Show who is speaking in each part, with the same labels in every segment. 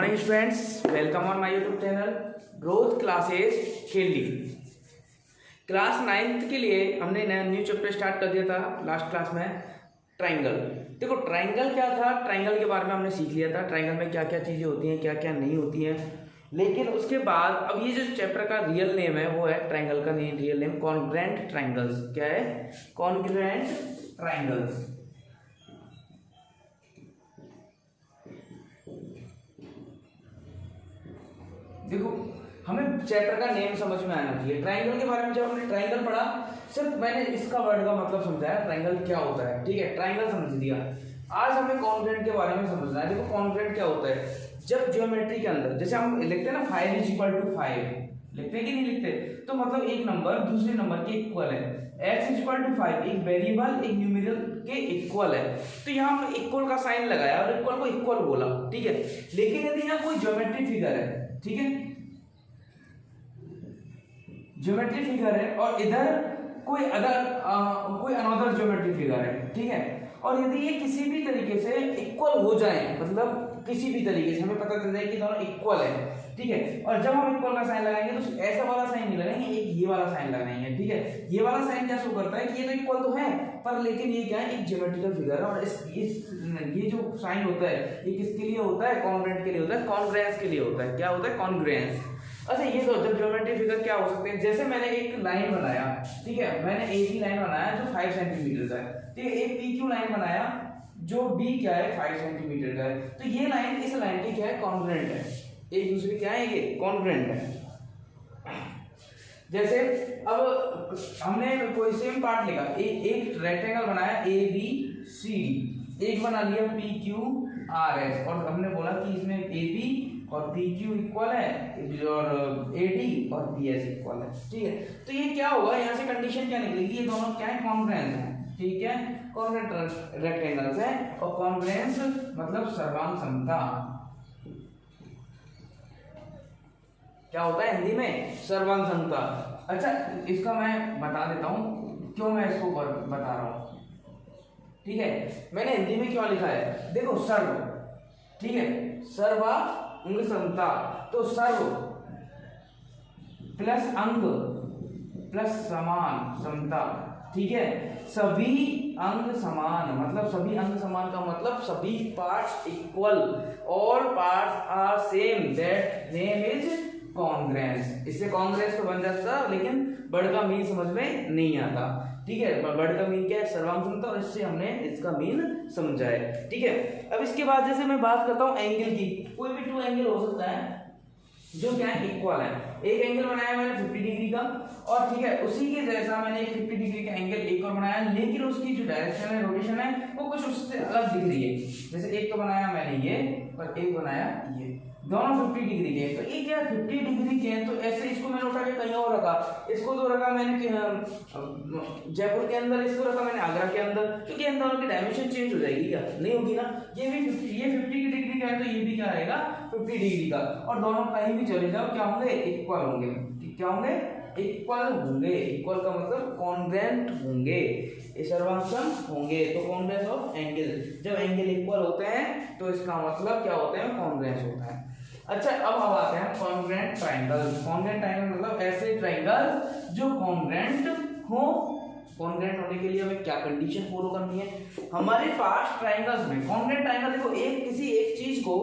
Speaker 1: Morning students, welcome on my YouTube channel growth classes खेली। Class 9th के लिए हमने नया न्यू चैप्टर स्टार्ट कर दिया था लास्ट क्लास में, ट्राइंगल। देखो ट्राइंगल क्या था, ट्राइंगल के बारे में हमने सीख लिया था, ट्राइंगल में क्या क्या चीज़ें होती हैं, क्या क्या नहीं होती हैं। लेकिन उसके बाद अब ये जो चैप्टर का रियल नेम है वो है ट्राइंगल का रियल नेम कॉन्ग्रुएंट ट्राइंगल्स। क्या है? Congruent triangles. देखो हमें चैप्टर का नेम समझ में आना चाहिए। ट्राइंगल के बारे में जब हमने ट्राइंगल पढ़ा, सिर्फ मैंने इसका वर्ड का मतलब समझाया, ट्राइंगल क्या होता है। ठीक है, ट्राइंगल समझ दिया। आज हमें कॉन्ग्रुएंट के बारे में समझना है। देखो कॉन्ग्रुएंट क्या होता है, जब ज्योमेट्री के अंदर जैसे हम लिखते हैं ना 5 = 5, लिखते हैं कि नहीं लिखते, तो मतलब एक नंबर दूसरे नंबर के इक्वल है। x = 5 एक वेरिएबल एक न्यूमेरिकल के इक्वल है, तो यहाँ हमने इक्वल का साइन लगाया और इक्वल को इक्वल बोला। ठीक है, लेकिन यदि यहाँ कोई ज्योमेट्री फिगर है, ठीक है, ज्योमेट्री फिगर है और इधर कोई अनदर ज्योमेट्री फिगर है, ठीक है, और यदि ये किसी भी तरीके से इक्वल हो जाए, मतलब किसी भी तरीके से हमें पता चल जाए कि दोनों इक्वल है, ठीक है, और जब हम इक्वल का साइन लगाएंगे तो ऐसा वाला साइन नहीं लगाएंगे, एक ये वाला साइन लगाएंगे। ठीक है, ये वाला साइन क्या शो करता है कि ये तो इक्वल तो है, पर लेकिन ये क्या है, एक ज्योमेट्रिकल फिगर है। और ये जो साइन होता है ये किसके लिए होता है? कॉन्ग्रुएंट के लिए होता है, कॉन्ग्रुएंस के लिए होता है। क्या होता है? कॉन्ग्रुएंस। अच्छा ये तो जब ज्योमेट्री फिगर क्या हो सकते हैं, जैसे मैंने एक लाइन बनाया, ठीक है, मैंने एक ही लाइन बनाया जो 5 सेंटीमीटर का है, ठीक है, एक PQ लाइन बनाया जो B क्या है 5 सेंटीमीटर का है, तो ये लाइन इस लाइन की क्या है? कॉन्ग्रुएंट है, एक दूसरे क्या है, ये कॉन्ग्रुएंट है। जैसे अब हमने कोई सेम पार्ट लिखा, एक रेक्टेंगल बनाया ABCD, एक बना लिया PQRS, और हमने बोला कि इसमें AB और PQ इक्वल है और AD और PS इक्वल है। ठीक है, तो ये क्या होगा, यहाँ से कंडीशन क्या निकलेगी, ये दोनों क्या है? कॉन्ग्रुएंस है। ठीक है, कॉन्ग्रुएंट रेक्टेंगल्स है, और कॉन्ग्रुएंस मतलब सर्वांग समता। क्या होता है हिंदी में? सर्वांग समता। अच्छा इसका मैं बता देता हूँ क्यों मैं इसको बता रहा हूँ। ठीक है, मैंने हिंदी में क्यों लिखा है, देखो सर्व, ठीक है, सर्वांग समता, तो सर्व प्लस अंग प्लस समान समता। ठीक है, सभी अंग समान, मतलब सभी अंग समान का मतलब सभी parts equal, all parts are same, that name is congruence. इससे कॉन्ग्रुएंस तो बन जाता, लेकिन वर्ड का मीन समझ में नहीं आता। ठीक है, वर्ड का मीन क्या है? सर्वांग समता, और इससे हमने इसका मीन समझा है। ठीक है, अब इसके बाद जैसे मैं बात करता हूँ एंगल की, कोई भी 2 एंगल हो सकता है जो क्या है? इक्वल है। एक एंगल बनाया मैंने 50 डिग्री का, और ठीक है उसी के जैसा मैंने एक 50 डिग्री का एंगल एक और बनाया, लेकिन उसकी जो डायरेक्शन है, रोटेशन है, वो कुछ उससे अलग दिख रही है। जैसे एक तो बनाया मैंने ये और एक बनाया ये, दोनों 50 डिग्री के, तो ये क्या 50 डिग्री के हैं, तो ऐसे इसको मैंने उठा के कहीं और रखा, इसको तो रखा मैंने जयपुर के अंदर, इसको रखा मैंने आगरा के अंदर, क्योंकि इन दोनों की डायमेंशन चेंज हो जाएगी, क्या नहीं होगी ना? ये भी 50 डिग्री का है, तो ये भी क्या रहेगा? 50 डिग्री का, और दोनों कहीं भी चले जाओ क्या होंगे? इक्वल होंगे। क्या होंगे? इक्वल होंगे। इक्वल का मतलब कॉन्ग्रुएंट होंगे, सर्वांगसम होंगे, तो कॉन्ग्रुएंस ऑफ एंगल, जब एंगल इक्वल होते हैं तो इसका मतलब क्या होता है? कॉन्ग्रुएंस होता है। अच्छा अब आते हैं कॉन्ग्रुएंट ट्राइंगल। कॉन्ग्रुएंट ट्राइंगल मतलब ऐसे ट्राइंगल जो कॉन्ग्रुएंट हो। कॉन्ग्रुएंट होने के लिए हमें क्या कंडीशन फॉलो करनी है? हमारे पास ट्राइंगल्स में कॉन्ग्रुएंट ट्राइंगल, देखो एक किसी एक चीज को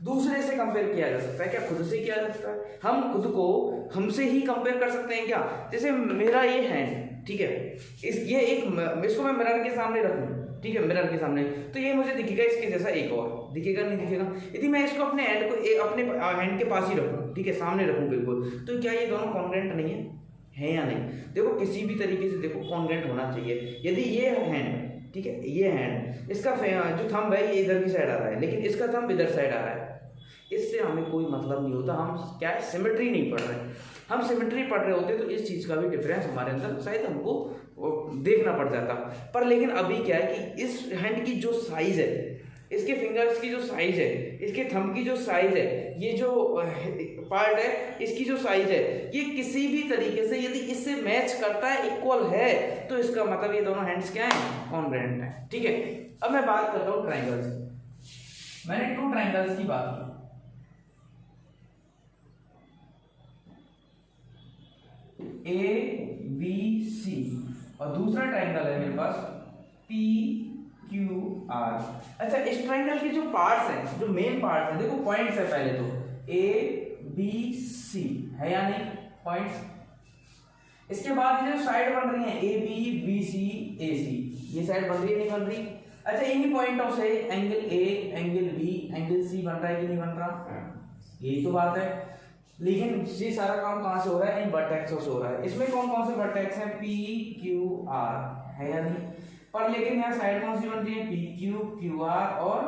Speaker 1: दूसरे से कंपेयर किया जा सकता है। क्या खुद से किया जा सकता है? हम खुद को हमसे ही कंपेयर कर सकते हैं क्या? जैसे मेरा ये हैंड, ठीक है, इसको मैं मिरर के सामने रखूं, ठीक है, मिरर के सामने, तो ये मुझे दिखेगा इसके जैसा, एक और दिखेगा नहीं दिखेगा? यदि मैं इसको अपने हैंड को अपने हैंड के पास ही रखूं, ठीक है, सामने रखूं बिल्कुल, तो क्या ये दोनों कॉन्ग्रुएंट नहीं है या नहीं? देखो किसी भी तरीके से देखो कॉन्ग्रुएंट होना चाहिए। यदि ये हैंड, ठीक है, ये हैंड, इसका जो थंब है ये इधर की साइड आ रहा है, लेकिन इसका थंब इधर साइड आ रहा है, इससे हमें कोई मतलब नहीं होता। हम क्या है? सिमेट्री नहीं पढ़ रहे। हम सिमेट्री पढ़ रहे होते तो इस चीज़ का भी डिफरेंस हमारे अंदर शायद हमको देखना पड़ जाता। पर लेकिन अभी क्या है कि इस हैंड की जो साइज है, इसके फिंगर्स की जो साइज है, इसके थंब की जो साइज है, ये जो पार्ट है इसकी जो साइज है, ये किसी भी तरीके से यदि इससे मैच करता है, इक्वल है, तो इसका मतलब ये दोनों हैंड्स क्या है? कॉन्ग्रुएंट है। ठीक है, अब मैं बात करता हूँ ट्राइंगल्स। मैंने 2 ट्राइंगल्स की बात की, ए बी सी, और दूसरा ट्राइंगल है मेरे पास पी क्यू आर। अच्छा, इस ट्राइंगल के जो पार्ट्स हैं, जो मेन पार्ट्स हैं, देखो पॉइंट्स है पहले तो ए बी सी है या नहीं, पॉइंट्स। इसके बाद ये जो साइड बन रही है ए बी बी सी ए सी, ये साइड बन रही है नहीं बन रही। अच्छा, इन्हीं पॉइंटों से angle A, angle B, angle C बन रहा है कि नहीं बन रहा, यही तो बात है। लेकिन ये सारा काम कहां से हो रहा है, इन वर्टेक्सों से हो रहा है। इसमें कौन कौन से वर्टेक्स हैं, पी क्यू आर है या नहीं, पर लेकिन यहाँ साइड कौन सी बन रही है, पी क्यू, क्यू आर और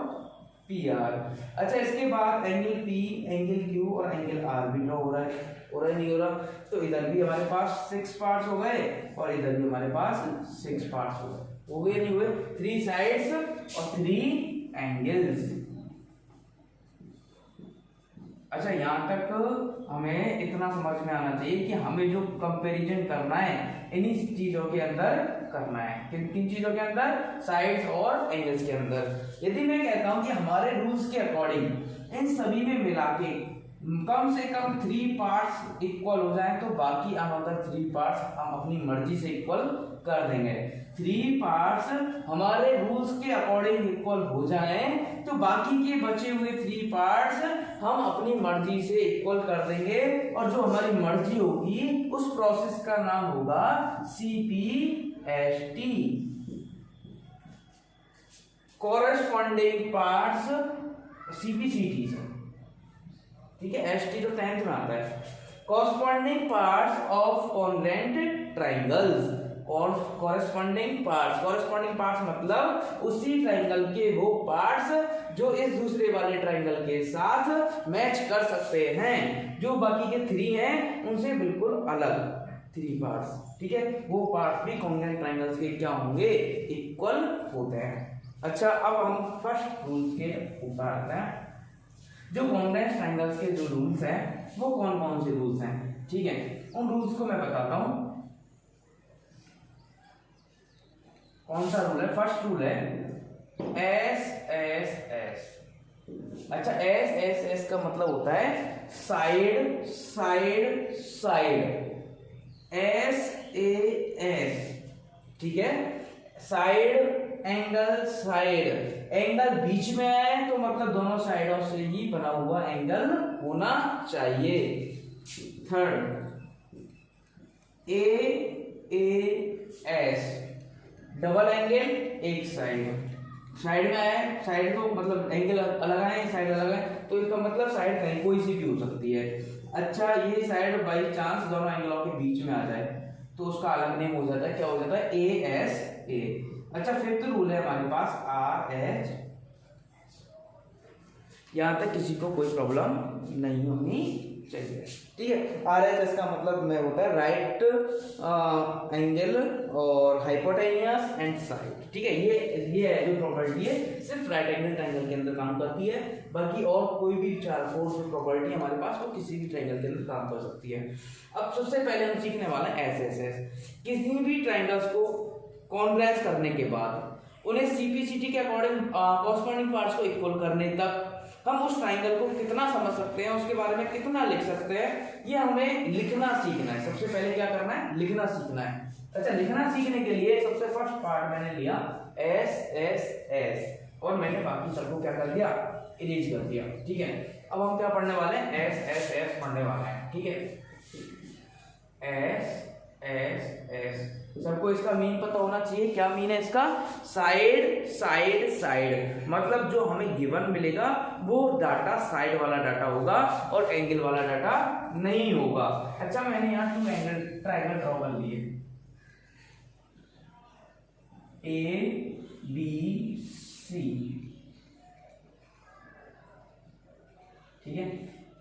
Speaker 1: पी आर। अच्छा, इसके बाद एंगल पी, एंगल क्यू और एंगल आर भी ड्रॉ हो रहा है, हो रहा है नहीं हो रहा। तो इधर भी हमारे पास 6 पार्ट्स हो गए और इधर भी हमारे पास 6 पार्ट्स हो गए नहीं हुए, 3 साइड्स और 3 एंगल्स। अच्छा, यहाँ तक हमें इतना समझ में आना चाहिए कि हमें जो कंपैरिजन करना है इन्हीं चीजों के अंदर करना है। किन किन चीजों के अंदर, साइड्स और एंगल्स के अंदर। यदि मैं कहता हूं कि हमारे रूल्स के अकॉर्डिंग इन सभी में मिला के कम से कम 3 पार्ट्स इक्वल हो जाए तो बाकी अनदर 3 पार्ट्स हम अपनी मर्जी से इक्वल कर देंगे। 3 पार्ट्स हमारे रूल्स के अकॉर्डिंग इक्वल हो जाए तो बाकी के बचे हुए 3 पार्ट्स हम अपनी मर्जी से इक्वल कर देंगे, और जो हमारी मर्जी होगी उस प्रोसेस का नाम होगा CPST, कॉरेस्पॉन्डिंग पार्ट्स, CPCT से, ठीक है। ST तो 10th में आता है, corresponding parts of congruent triangles. Corresponding parts मतलब उसी ट्राइंगल के वो पार्ट्स जो इस दूसरे वाले ट्राइंगल के साथ मैच कर सकते हैं, जो बाकी के 3 हैं उनसे बिल्कुल अलग 3 पार्ट्स, ठीक है। वो पार्ट्स भी कॉन्ग्रुएंट ट्राइंगल्स के क्या होंगे, इक्वल होते हैं। अच्छा, अब हम फर्स्ट रूल के ऊपर आते हैं। जो कॉन्ग्रुएंट ट्राइंगल्स के जो रूल्स हैं वो कौन कौन से रूल्स हैं, ठीक है, उन रूल्स को मैं बताता हूं। कौन सा रूल है, फर्स्ट रूल है SSS। अच्छा, SSS का मतलब होता है साइड साइड साइड, SAS, ठीक है। साइड एंगल, साइड एंगल बीच में है तो मतलब दोनों साइडों से ही बना हुआ एंगल होना चाहिए। थर्ड, AAS, डबल एंगल एक साइड, साइड में है, साइड को मतलब एंगल अलग है, साइड अलग है, तो इसका मतलब साइड कहीं कोई सी भी हो सकती है। अच्छा, ये साइड बाई चांस दोनों एंगलों के बीच में आ जाए तो उसका अलग नेम हो जाता है, क्या हो जाता है, ASA। अच्छा, 5th रूल है हमारे पास RH। यहां तक किसी को कोई प्रॉब्लम नहीं होनी चाहिए, ठीक है। RHS का मतलब में होता है राइट एंगल और हाइपोटेनियस एंड साइड, ठीक है। ये है जो प्रॉपर्टी है सिर्फ राइट एंगल ट्रायंगल के अंदर काम करती है, बाकी और कोई भी 4 प्रॉपर्टी हमारे पास वो किसी भी ट्रायंगल के अंदर काम कर सकती है। अब सबसे पहले हम सीखने वाले हैं SSS। किसी भी ट्रायंगल्स को कॉन्ग्रुएंस करने के बाद उन्हें CPCT के अकॉर्डिंग कॉरेस्पॉन्डिंग पार्ट्स को इक्वल करने तक हम उस ट्रायंगल को कितना समझ सकते हैं, उसके बारे में कितना लिख सकते हैं, ये हमें लिखना सीखना है। सबसे पहले क्या करना है, लिखना सीखना है। अच्छा, लिखना सीखने के लिए सबसे फर्स्ट पार्ट मैंने लिया SSS और मैंने बाकी सबको क्या कर दिया, इरेज कर दिया, ठीक है। अब हम क्या पढ़ने वाले हैं, SSS पढ़ने वाले हैं, ठीक है। SSS सबको इसका मीन पता होना चाहिए। क्या मीन है इसका, साइड साइड साइड, मतलब जो हमें गिवन मिलेगा वो डाटा साइड वाला डाटा होगा और एंगल वाला डाटा नहीं होगा। अच्छा, मैंने यहाँ 2 एंगल ट्रायंगल ड्रॉ कर लिए, ABC, ठीक है,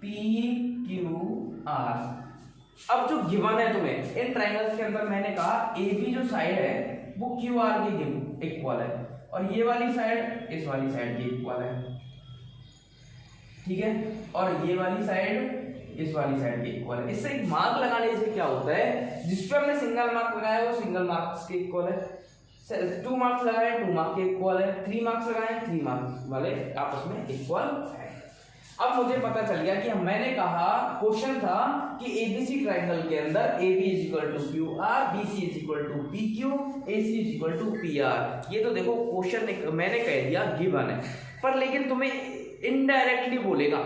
Speaker 1: PQR। अब जो गिवन है तुम्हें इन ट्रायंगल्स के अंदर, मैंने कहा AB जो साइड है वो QR के इक्वल है और ये वाली साइड इस वाली साइड के इक्वल है, ठीक है, और ये वाली साइड इस वाली साइड के इक्वल है। इससे एक मार्क लगाने से क्या होता है, जिस पे हमने सिंगल मार्क लगाया वो सिंगल मार्क्स के इक्वल है, 2 मार्क्स लगाए 2 मार्क के इक्वल है, 3 मार्क्स लगाए 3 मार्क्स वाले आपस में इक्वल है। अब मुझे पता चल गया कि मैंने कहा क्वेश्चन था कि एबीसी ट्रायंगल के अंदर AB is equal to Q R, BC is equal to PQ, AC is equal to PR। ये तो देखो क्वेश्चन मैंने कह दिया गिवन है, पर लेकिन तुम्हें इनडायरेक्टली बोलेगा,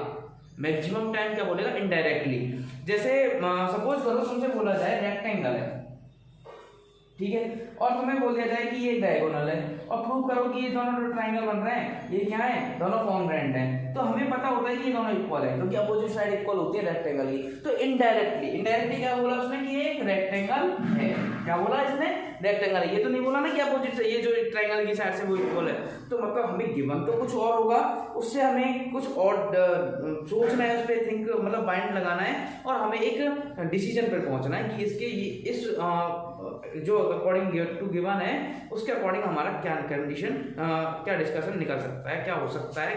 Speaker 1: मैक्सिमम टाइम क्या बोलेगा, इनडायरेक्टली। जैसे सपोज करो तुमसे बोला जाए रेक्टेंगल है, ठीक है, और तुम्हें बोल दिया जाए कि ये डायगोनल है, और प्रूव करो कि ये दोनों जो ट्रायंगल बन रहे हैं ये क्या है, दोनों कॉन्ग्रुएंट हैं। तो हमें पता होता है कि ये दोनों इक्वल है, क्योंकि अपोजिट साइड इक्वल होती है रेक्टेंगल की। तो इनडायरेक्टली क्या बोला उसने कि ये एक रेक्टेंगल है। क्या बोला इसने, रेक्टेंगल है। ये तो नहीं बोला ना कि अपोजिट से ये जो ट्रायंगल की साइड से वो इक्वल है। तो मतलब हमें गिवन तो कुछ और होगा, उससे हमें कुछ और सोचना है, उस पर थिंक मतलब माइंड लगाना है, और हमें एक डिसीजन पर पहुंचना है कि इसके इस जो अकॉर्डिंग टू गिवन है उसके अकॉर्डिंग हमारा क्या कंडीशन, क्या डिस्कशन निकल सकता है, क्या हो सकता है,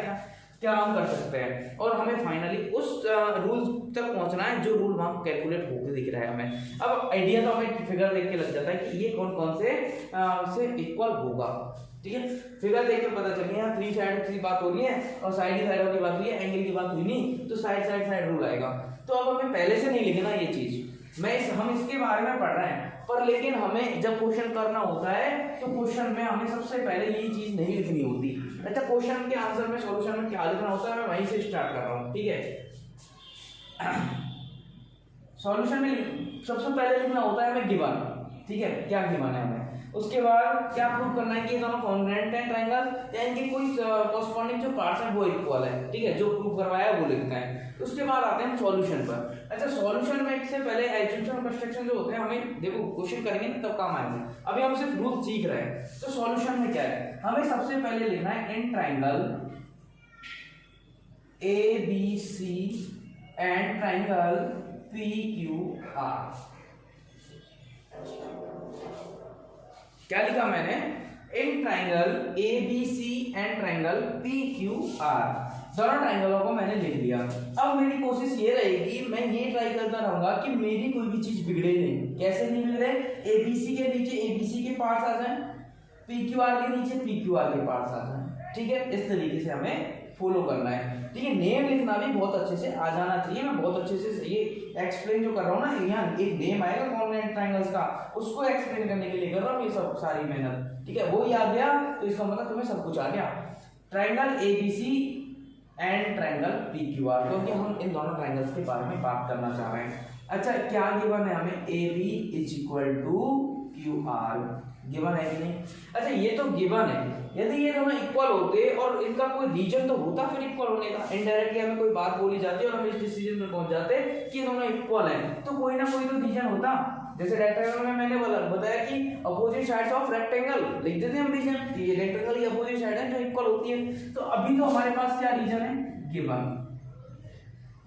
Speaker 1: क्या हम कर सकते हैं, और हमें फाइनली उस रूल तक पहुंचना है जो रूल वहां कैलकुलेट होकर दिख रहा है हमें। अब आइडिया तो हमें फिगर देख के लग जाता है कि ये कौन कौन से इक्वल होगा, ठीक है। फिगर देख के पता चल गया, 3 साइड की बात हो रही है और साइड की बात हो रही है, एंगल की बात हुई नहीं, तो साइड रूल आएगा। तो अब हमें पहले से नहीं लिखना ये चीज, हम इसके बारे में पढ़ रहे हैं, पर लेकिन हमें जब क्वेश्चन करना होता है तो क्वेश्चन में हमें सबसे पहले ये चीज नहीं लिखनी होती। अच्छा, क्वेश्चन के आंसर में, सॉल्यूशन में क्या लिखना होता है, मैं वहीं से स्टार्ट कर रहा हूँ, ठीक है। सॉल्यूशन में सबसे पहले लिखना होता है हमें गिवन, ठीक है, क्या गिवन है हमें। उसके बाद क्या प्रूव करना है कि ये दोनों कॉन्ग्रुएंट हैं ट्रायंगल, या इनके कोई कॉरस्पॉन्डिंग जो पार्ट्स हैं वो इक्वल है, ठीक है, जो प्रूव करवाया वो लिखते हैं। उसके बाद आते हैं सॉल्यूशन पर। अच्छा, सॉल्यूशन में से पहले एज्यूम्पशन और कंस्ट्रक्शन जो होते हैं, हमें देखो क्वेश्चन करेंगे ना तब काम आएंगे, अभी हम सिर्फ रूल सीख रहे हैं। तो सॉल्यूशन में क्या है, हमें सबसे पहले लिखना है in triangle ABC and triangle PQR। क्या लिखा मैंने, in triangle ABC and triangle PQR, दोनों ट्रायंगलों को मैंने लिख लिया। अब मेरी कोशिश ये रहेगी, मैं ये ट्राई करता रहूंगा कि मेरी कोई भी चीज बिगड़े नहीं। कैसे नहीं बिगड़े, ABC के नीचे ABC के पार्ट्स आ जाएं, PQR के नीचे PQR के पार्ट्स आ जाएं, ठीक है। इस तरीके से हमें फॉलो करना है, ठीक है। नेम लिखना भी बहुत अच्छे से आ जाना चाहिए। मैं बहुत अच्छे से ये एक्सप्लेन जो कर रहा हूँ ना, यहाँ एक नेम आएगा कॉन्ग्रुएंट ट्रायंगल्स का, उसको एक्सप्लेन करने के लिए कर रहा हूँ ये सब सारी मेहनत, ठीक है। वो ही आ गया तो इसका मतलब तुम्हें सब कुछ आ गया। Triangle ABC and triangle PQR, क्योंकि हम इन दोनों ट्रायंगल्स के बारे में बात करना चाह रहे हैं। अच्छा, क्या गिवन है हमें, AB is equal to QR, given है कि नहीं। अच्छा, ये तो गिवन है, यदि ये दोनों इक्वल होते और इनका कोई रीजन तो होता फिर इक्वल होने का। इनडायरेक्टली हमें कोई बात बोली जाती और हम इस डिसीजन पर पहुंच जाते कि ये दोनों इक्वल हैं, तो कोई ना कोई तो रीजन होता। जैसे रेक्टेंगल में मैंने बताया कि अपोजिट साइड्स ऑफ रेक्टेंगल लिख देते हैं हम रीजन, ये रेक्टेंगल की अपोजिट साइड है जो इक्वल होती है। तो अभी तो हमारे पास क्या रीजन है, गिवन।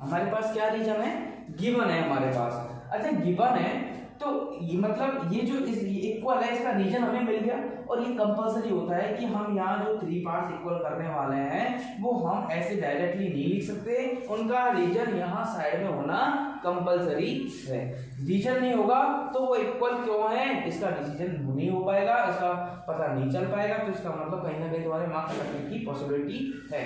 Speaker 1: हमारे पास क्या रीजन है, गिवन है हमारे पास। अच्छा, गिवन है तो ये मतलब ये जो इस इक्वल है इसका रीजन हमें मिल गया, और ये कंपलसरी होता है कि हम यहाँ जो 3 पार्ट्स इक्वल करने वाले हैं वो हम ऐसे डायरेक्टली नहीं लिख सकते, उनका रीजन यहाँ साइड में होना कंपलसरी है। रीजन नहीं होगा तो वो इक्वल क्यों है इसका डिसीजन नहीं हो पाएगा, इसका पता नहीं चल पाएगा, तो इसका मतलब कहीं ना कहीं तुम्हारे मार्क्स कटने की पॉसिबिलिटी है।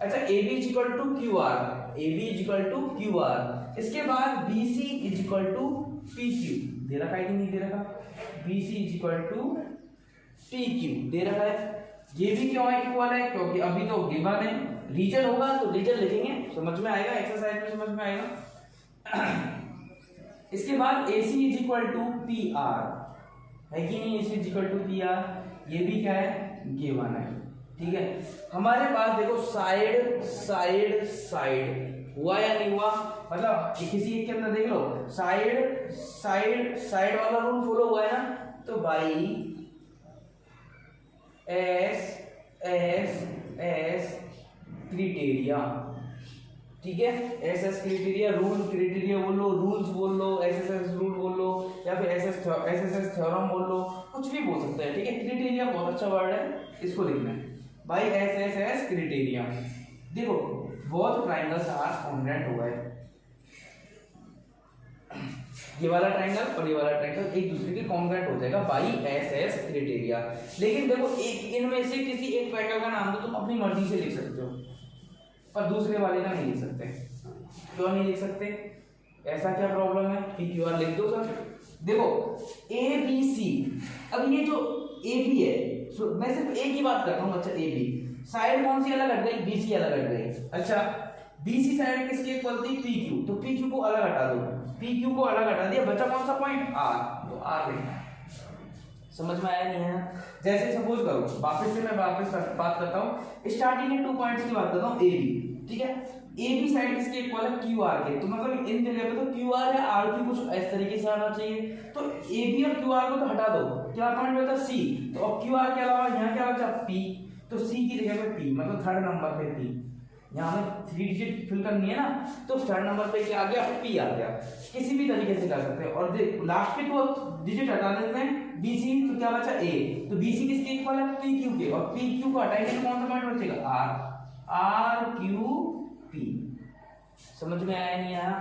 Speaker 1: अच्छा, AB is equal to QR, AB is equal to QR। इसके बाद BC is equal to PQ, दे रखा है कि नहीं दे रखा, BC is equal to PQ दे रखा है। ये भी क्यों है इक्वल है, क्योंकि अभी तो गिवन है, रीजन होगा तो रीजन लिखेंगे, समझ में आएगा, एक्सरसाइज में समझ में आएगा। इसके बाद AC is equal to PR है कि नहीं, AC is equal to PR, ये भी क्या है, गिवन है, ठीक है। हमारे पास देखो साइड साइड साइड हुआ या नहीं हुआ, मतलब किसी एक के अंदर देख लो, साइड साइड साइड वाला रूल फॉलो हुआ है ना, तो बाई एस क्राइटेरिया, ठीक है। एस क्राइटेरिया, रूल क्राइटेरिया बोल लो, रूल्स बोल लो, एस रूल बोल लो, या फिर एस थ्योरम बोल लो, कुछ भी बोल सकते हैं, ठीक है। क्राइटेरिया बहुत अच्छा वर्ड है, इसको लिखना है बाई एस क्राइटेरिया। देखो बोथ ट्रायंगल्स आर कॉन्ग्रुएंट हो गए, ये वाला ट्रायंगल और ये वाला ट्रायंगल एक दूसरे के कॉन्ग्रुएंट हो जाएगा बाई एस क्राइटेरिया। लेकिन देखो एक इनमें से किसी एक ट्रायंगल का नाम तो तुम अपनी मर्जी से लिख सकते हो, पर दूसरे वाले का नहीं लिख सकते। क्यों नहीं लिख सकते, ऐसा क्या प्रॉब्लम है? पी क्यू आर लिख दो सर। देखो ए बी सी, अब ये जो ए बी है, मैं सिर्फ ए की बात करता हूँ। अच्छा ए बी साइड कौन सी अलग हट गई? बी सी अलग हट गई। अच्छा बी सी साइड किसकी इक्वल थी? पी क्यू, तो पी क्यू को अलग हटा दो, पी क्यू को अलग हटा दिया, बचा कौन सा पॉइंट? आर, तो आर लिखना है। समझ में आया नहीं है? जैसे सपोज करो, वापस से मैं वापस बात करता हूँ, स्टार्टिंग में 2 पॉइंट्स की बात करता हूँ, ए बी, ठीक है। ए बी साइड किसके इक्वल है? क्यू आर के, तो मतलब इन जगह पे तो क्यू आर या आर क्यू कुछ इस तरीके से आना चाहिए। तो ए बी और क्यू आर को तो हटा दो, क्या पॉइंट बचा? सी, तो अब क्यू आर के अलावा यहाँ क्या बचा? पी, तो सी की जगह पे पी, मतलब थर्ड नंबर पे पी। यहाँ हमें 3 डिजिट फिल करनी है ना, तो थर्ड नंबर पे क्या आ गया? पी आ गया। किसी भी तरीके से कर सकते हैं। और लास्ट के 2 डिजिट हटा देते हैं, बीसी, तो क्या बचा? ए, तो बीसी किसके इक्वल है? पी क्यू के, और पी क्यू को हटाएंगे तो कौन सा पॉइंट बचेगा? R, R Q P. समझ में आया नहीं आया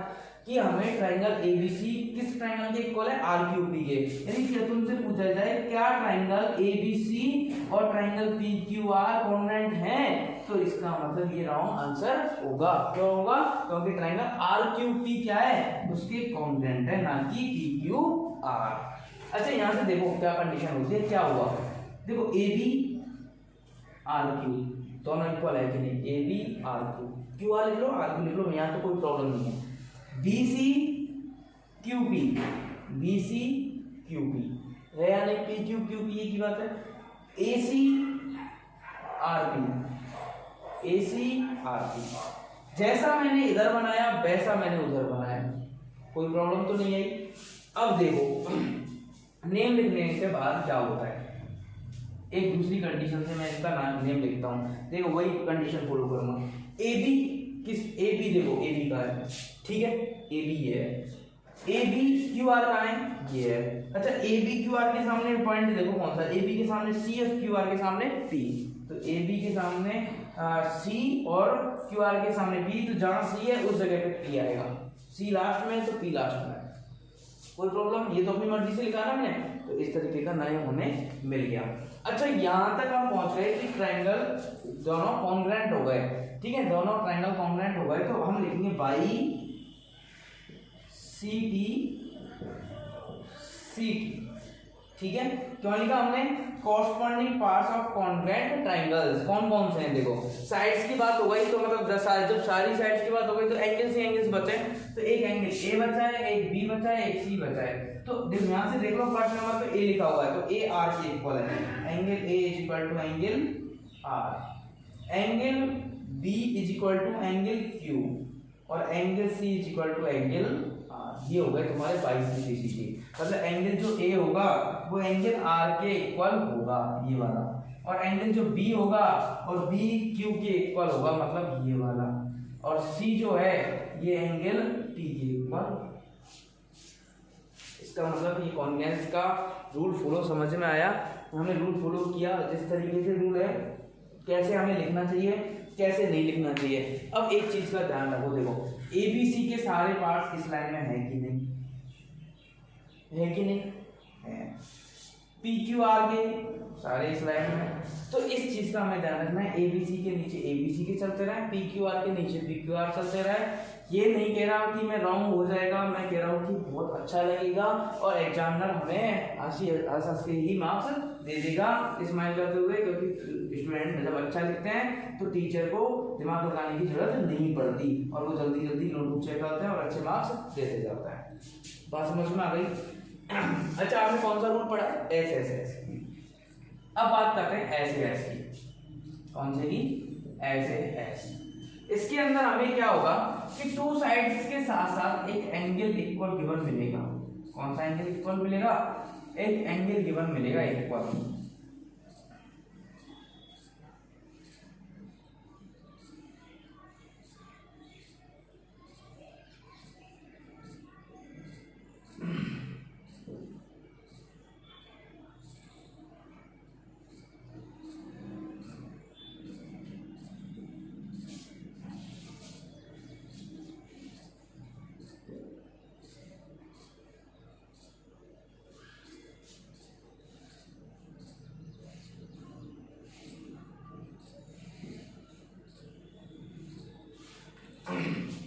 Speaker 1: कि हमें ट्राइंगल एबीसी किस ट्राइंगल के इक्वल है? आर क्यू पी के। यानी कि तुमसे पूछा जाए क्या ट्राइंगल एबीसी और triangle P Q R congruent है, तो इसका मतलब ये रॉन्ग आंसर होगा। क्यों होगा? क्योंकि ट्राइंगल आर क्यू पी क्या है? उसके कॉन्ग्रुएंट है, ना कि पी क्यू आर। अच्छा यहाँ से देखो क्या कंडीशन होती है, क्या हुआ? देखो ए बी आर क्यू दोनों इक्वल है कि नहीं? A B R Q, Q R लिख लो, आर क्यू लिख लो, यहाँ तो कोई प्रॉब्लम नहीं है। B C Q P, B C Q P है, यानी पी क्यू क्यू पी की बात है। A C R P, A C R P, जैसा मैंने इधर बनाया वैसा मैंने उधर बनाया, कोई प्रॉब्लम तो नहीं आई। अब देखो नेम लिखने के बाद क्या होता है, एक दूसरी कंडीशन से मैं इसका नेम लिखता हूँ। देखो वही कंडीशन फॉलो करूंगा। ए बी किस? ए बी देखो ए बी का है, ठीक है, ए बी है। ए बी क्यू आर का है, ये है। अच्छा ए बी क्यू आर के सामने पॉइंट देखो कौन सा? ए बी के सामने सी और क्यू आर के सामने पी, तो ए बी के सामने सी और क्यू आर के सामने पी, तो जहां सी है उस जगह पे पी आएगा। सी लास्ट में तो पी लास्ट में, कोई प्रॉब्लम? ये तो अपनी मर्जी से लिखा ना मैंने, तो इस तरीके का नया हमें मिल गया। अच्छा यहाँ तक हम पहुंच गए कि ट्राइंगल दोनों कॉन्ग्रुएंट हो गए, ठीक है, दोनों ट्राइंगल कॉन्ग्रुएंट हो गए, तो हम लिखेंगे by C T C T, ठीक है। क्यों लिखा हमने? Corresponding parts of congruent triangles कौन कौन से हैं? देखो साइड्स की बात हो गई, तो मतलब जब सारी साइड्स की बात हो गई तो एंगल्स ही एंगल्स बचे, तो एक एंगल ए बचा है, एक बी बचा है, एक सी बचा है। तो यहाँ से देख लो फर्स्ट नंबर पे ए लिखा हुआ है, तो ए आर के इक्वल है। Angle A is equal to angle R, angle B is equal to angle Q, और angle C is equal to angle R. ये हो गए तुम्हारे 22 सी टी। मतलब एंगल जो ए होगा वो एंगल आर के इक्वल होगा, ये वाला, और एंगल जो बी होगा और बी क्यू के इक्वल होगा, मतलब ये वाला, और सी जो है ये एंगल टी के इक्वल। इसका मतलब ये कॉन्ग्रुएंस का रूल फॉलो समझ में आया? हमने रूल फॉलो किया, जिस तरीके से रूल है कैसे हमें लिखना चाहिए, कैसे नहीं लिखना चाहिए। अब एक चीज का ध्यान रखो, देखो ए बी सी के सारे पार्ट्स इस लाइन में है कि नहीं, है कि नहीं है। पी क्यू आर के सारे इस लाइन में, तो इस चीज का हमें ध्यान रखना है। ए बी सी के नीचे ए बी सी के चलते रहे, पी क्यू आर के नीचे पी क्यू आर चलते रहे। ये नहीं कह रहा कि मैं रॉन्ग हो जाएगा, मैं कह रहा हूँ कि बहुत अच्छा लगेगा और एग्जामिनर हमें हंस के ही मार्क्स दे देगा, स्माइल करते हुए, क्योंकि स्टूडेंट जब अच्छा लिखते हैं तो टीचर को दिमाग लगाने की जरूरत नहीं पड़ती और वो जल्दी जल्दी नोटबुक चेक करते हैं और अच्छे मार्क्स देते जाता है। बात समझ में आ गई? अच्छा आपने कौन सा रूल पढ़ा? ऐसे ऐसे ऐसे। अब बात करते हैं ऐसे ऐसे की। कौन से की? ऐसे ऐसे। इसके अंदर हमें क्या होगा कि 2 साइड्स के साथ साथ एक एंगल इक्वल गिवन मिलेगा। कौन सा एंगल इक्वल मिलेगा? एक एंगल गिवन मिलेगा इक्वल।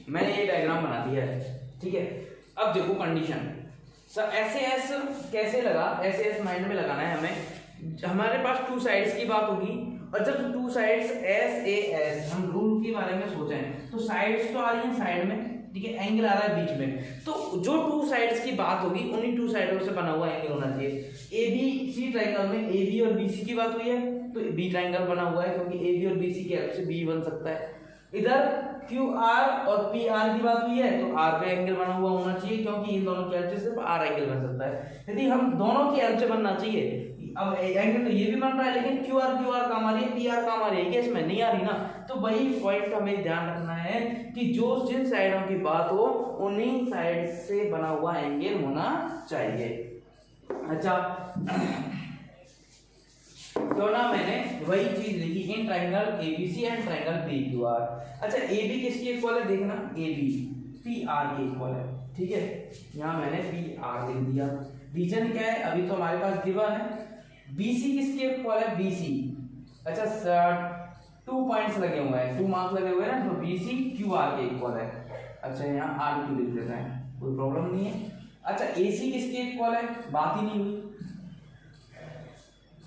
Speaker 1: मैंने ये डायग्राम बना दिया है, ठीक है। अब देखो कंडीशन, सर ऐसे एस कैसे लगा, ऐसे एस माइंड में लगाना है हमें। हमारे पास टू साइड्स की बात होगी, और जब two sides S A S, हम रूल के बारे में सोचें तो साइड्स तो आ रही हैं साइड में, ठीक है, एंगल आ रहा है बीच में, तो जो टू साइड्स की बात होगी उन्हीं टू साइडों से बना हुआ एंगल होना चाहिए। ए बी सी ट्रायंगल में ए बी और बी सी की बात हुई है तो बी ट्रायंगल बना हुआ है, क्योंकि ए बी और बी सी की हेल्प से बी बन सकता है। इधर क्यू आर और पी आर की बात हुई है तो आर पे एंगल बना हुआ होना चाहिए, क्योंकि इन दोनों की हेल्प से सिर्फ आर एंगल बन सकता है। यदि हम दोनों की हेल्प से बनना चाहिए, अब एंगल तो ये भी बन रहा है लेकिन क्यू आर काम आ रही है, पी आर काम आ रही है, इसमें नहीं आ रही ना, तो वही पॉइंट हमें ध्यान रखना है कि जो जिन साइडों की बात हो उन्हीं साइड से बना हुआ एंगल होना चाहिए। अच्छा, तो ना मैंने वही चीज लिखी in triangle ABC and triangle PQR. अच्छा, एबी किसके इक्वल है, देखना एबी पी आर के इक्वल है, ठीक है। यहाँ मैंने पी आर लिख दिया। रीजन क्या है, अभी तो हमारे पास गिवन है। बीसी किसके इक्वल है, बीसी, अच्छा 2 पॉइंट्स लगे हुए हैं, 2 मार्क्स लगे हुए हैं ना, तो बीसी क्यू आर के इक्वल है। अच्छा, यहाँ आर क्यू लिख देते हैं, कोई प्रॉब्लम नहीं है। अच्छा, एसी किसके इक्वल है, बात ही नहीं हुई,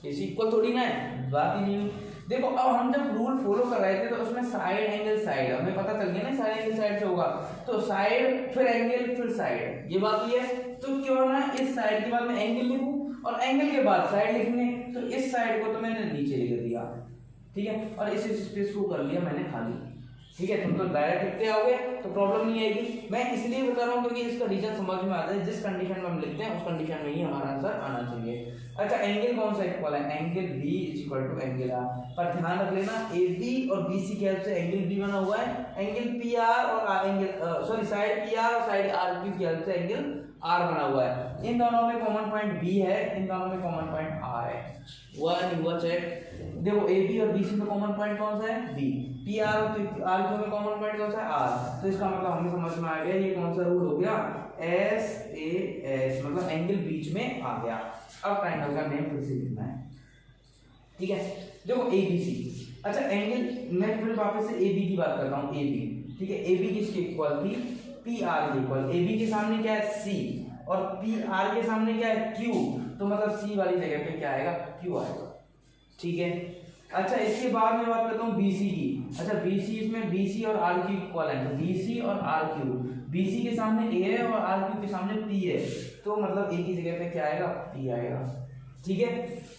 Speaker 1: एसी इक्वल थोड़ी ना है, बात ही नहीं हुई। देखो, अब हम जब रूल फॉलो कर रहे थे तो उसमें साइड एंगल साइड हमें पता चल गया ना, साइड एंगल साइड से होगा, तो साइड फिर एंगल फिर साइड, ये बात ही है। तो क्यों ना इस साइड के बाद में एंगल लिखूं और एंगल के बाद साइड लिखने, तो इस साइड को तो मैंने नीचे लिख दिया, ठीक है, और इस स्पेस को कर लिया मैंने खाली, ठीक है। तुम तो डायरेक्ट लिखते आओगे तो प्रॉब्लम नहीं आएगी। मैं इसलिए बता रहा हूँ क्योंकि इसका रीजन समझ में आता है, जिस कंडीशन में हम लिखते हैं उस कंडीशन में ही हमारा आंसर आना चाहिए। अच्छा, एंगल कौन सा इक्वल है, angle B is equal to angle R, पर ध्यान रख लेना ए बी और बी सी की हेल्प से एंगल बी बना हुआ है, एंगल पी आर और angle sorry side P R और साइड आर क्यू की हेल्प से एंगल आर बना हुआ है। इन दोनों में कॉमन पॉइंट बी है, इन दोनों में कॉमन पॉइंट आर है, हुआ नहीं हुआ चेक। देखो, ए बी और बी सी में कॉमन पॉइंट कौन सा है, बी, पी आर और आर क्यू में कॉमन पॉइंट कौन सा है, आर, तो इसका मतलब हमें समझ में आ गया ये कौन सा रूल हो गया, एस ए एस, मतलब एंगल बीच में आ गया। अब ट्रायंगल का नेम फिर से लिखना है, ठीक है। देखो ए बी सी, अच्छा एंगल मैं फिर वापस से ए बी की बात कर रहा हूँ, ए बी, ठीक है, ए बी किसकी इक्वल थी, पी आर के इक्वल। ए बी के सामने क्या है, सी, और पी आर के सामने क्या है, क्यू, तो मतलब सी वाली जगह पे क्या आएगा, क्यू आएगा, ठीक है। अच्छा, इसके बाद मैं बात करता हूँ बीसी की। अच्छा, बीसी, इसमें बीसी और आर क्यू इक्वल है, तो बीसी और आर क्यू, बीसी के सामने ए है और आर क्यू के सामने पी है, तो मतलब ए की जगह पे क्या आएगा, पी आएगा, ठीक है।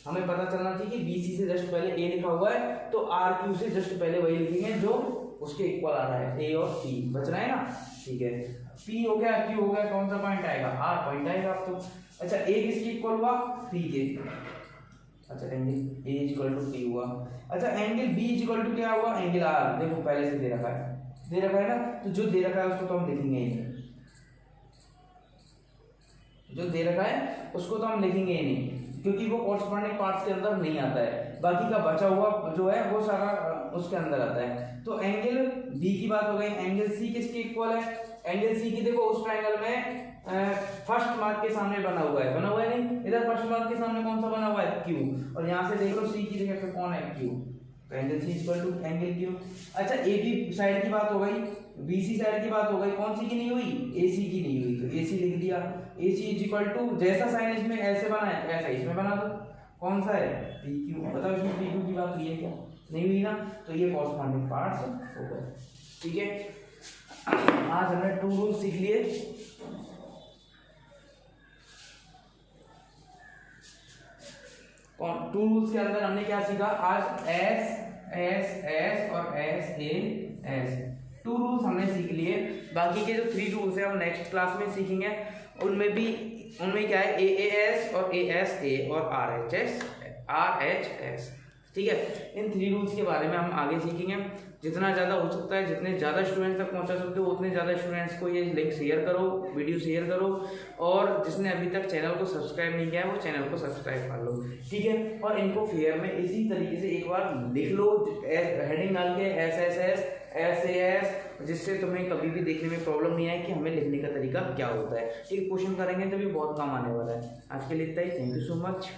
Speaker 1: हमें पता चलना चाहिए कि बीसी से जस्ट पहले ए लिखा हुआ है तो आर क्यू से जस्ट पहले वही लिखेंगे जो उसके इक्वल आ रहा है, ए और पी बच रहा है ना, ठीक है। पी हो गया, क्यू हो गया, कौन सा पॉइंट आएगा, आर पॉइंट आएगा आप तो। अच्छा, ए किसकी इक्वल हुआ, पी के, अच्छा angle A equal to P हुआ। अच्छा, एंगल बी इक्वल टू क्या हुआ, एंगल आर, देखो पहले से दे रखा है ना, तो जो दे रखा है उसको तो हम लिखेंगे ही नहीं, जो दे रखा है उसको तो हम लिखेंगे ही नहीं, क्योंकि वो कॉरस्पॉन्डिंग पार्ट्स के अंदर नहीं आता है, बाकी का बचा हुआ जो है वो सारा उसके अंदर आता है। तो एंगल बी की बात हो गई, एंगल सी किसके इक्वल है, एंगल सी की देखो उस ट्रायंगल में फर्स्ट मार्क के सामने बना हुआ है नहीं, इधर फर्स्ट मार्क के सामने कौन सा बना हुआ है, क्यू, और यहाँ से देख लो सी की जगह पे कौन है, क्यू, तो angle C equal to angle Q. अच्छा, ए बी साइड की बात हो गई, बी सी साइड की बात हो गई, कौन सी की नहीं हुई, ए सी की नहीं हुई, तो ए सी लिख दिया, ए सी इज इक्वल टू जैसा साइन इसमें ऐसे बना है ऐसा इसमें बना दो, कौन सा है, पी क्यू, बताओ इसमें पी क्यू की बात हुई है क्या, नहीं हुई ना, तो ये कॉरस्पॉन्डिंग पार्ट्स हो गए, ठीक है। आज हमने टू रूल सीख लिए, और टू रूल्स के अंदर हमने क्या सीखा आज, एस एस एस और S A S, two rules हमने सीख लिए। बाकी के जो 3 रूल्स है हम नेक्स्ट क्लास में सीखेंगे, उनमें क्या है, ए एस और ए एस ए और आर एच एस, ठीक है। इन 3 रूल्स के बारे में हम आगे सीखेंगे। जितना ज़्यादा हो सकता है, जितने ज़्यादा स्टूडेंट्स तक पहुंचा सकते हो उतने ज़्यादा स्टूडेंट्स को ये लिंक शेयर करो, वीडियो शेयर करो, और जिसने अभी तक चैनल को सब्सक्राइब नहीं किया है वो चैनल को सब्सक्राइब कर लो, ठीक है। और इनको फेयर में इसी तरीके से एक बार लिख लो, हेडिंग डाल के S S S S A S, जिससे तुम्हें कभी भी देखने में प्रॉब्लम नहीं आए कि हमें लिखने का तरीका क्या होता है, ठीक। क्वेश्चन करेंगे तभी बहुत काम आने वाला है। आज के लिए इतना ही, थैंक यू सो मच।